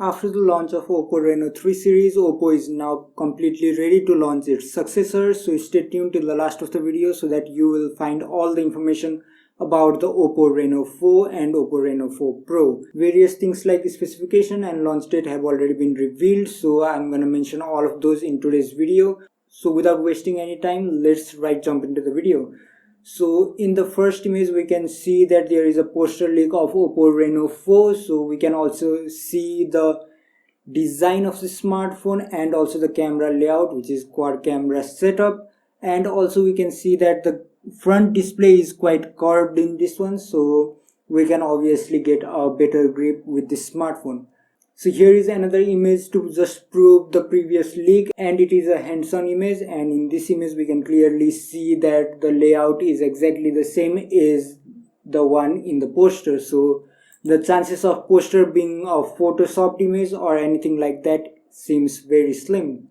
After the launch of Oppo Reno 3 series, Oppo is now completely ready to launch its successor, so stay tuned till the last of the video so that you will find all the information about the Oppo Reno 4 and Oppo Reno 4 Pro. Various things like the specification and launch date have already been revealed, so I'm gonna mention all of those in today's video. So without wasting any time, let's jump into the video. So in the first image we can see that there is a poster leak of Oppo Reno 4, so we can also see the design of the smartphone and also the camera layout, which is quad camera setup, and also we can see that the front display is quite curved in this one, so we can obviously get a better grip with this smartphone. So here is another image to just prove the previous leak, and it is a hands-on image, and in this image we can clearly see that the layout is exactly the same as the one in the poster. So the chances of poster being a photoshopped image or anything like that seems very slim.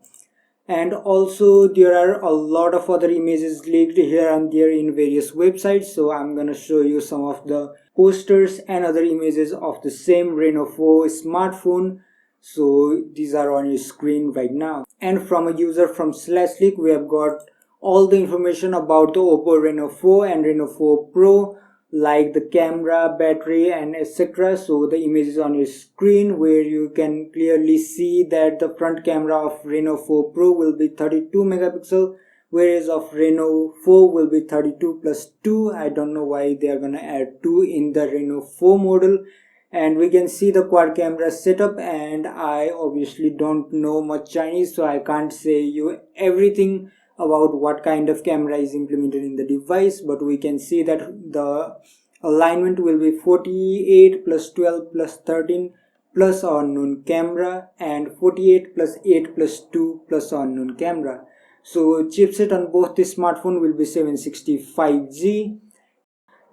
And also there are a lot of other images leaked here and there in various websites, so I'm gonna show you some of the posters and other images of the same Reno 4 smartphone. So these are on your screen right now. And from a user from /leak, we have got all the information about the Oppo Reno 4 and Reno 4 Pro, like the camera, battery, and etc. So the image is on your screen, where you can clearly see that the front camera of Reno 4 Pro will be 32 megapixel, whereas of Reno 4 will be 32 plus 2. I don't know why they are gonna add 2 in the Reno 4 model. And we can see the quad camera setup, and I obviously don't know much Chinese, so I can't say you everything about what kind of camera is implemented in the device, but we can see that the alignment will be 48 plus 12 plus 13 plus unknown camera, and 48 plus 8 plus 2 plus unknown camera. So chipset on both the smartphone will be 765G.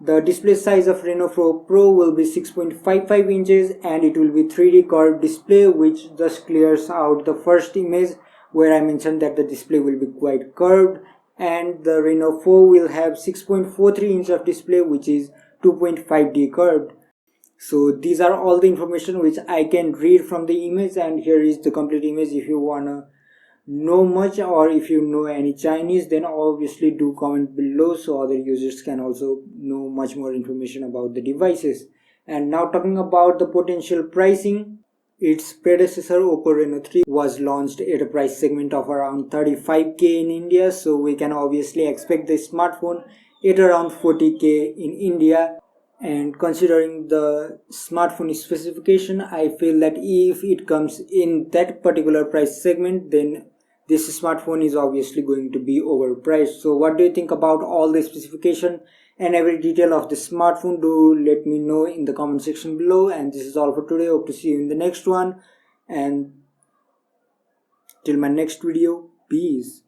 The display size of Reno 4 Pro will be 6.55 inches, and it will be 3D curved display, which just clears out the first image where I mentioned that the display will be quite curved. And the Reno 4 will have 6.43 inch of display, which is 2.5D curved. So these are all the information which I can read from the image, and here is the complete image. If you wanna know much, or if you know any Chinese, then obviously do comment below so other users can also know much more information about the devices. And now talking about the potential pricing, its predecessor Oppo Reno 3 was launched at a price segment of around 35k in India, so we can obviously expect the smartphone at around 40k in India. And considering the smartphone specification, I feel that if it comes in that particular price segment, then this smartphone is obviously going to be overpriced. So what do you think about all the specification and every detail of the smartphone? Do let me know in the comment section below. And this is all for today. Hope to see you in the next one, and till my next video, peace.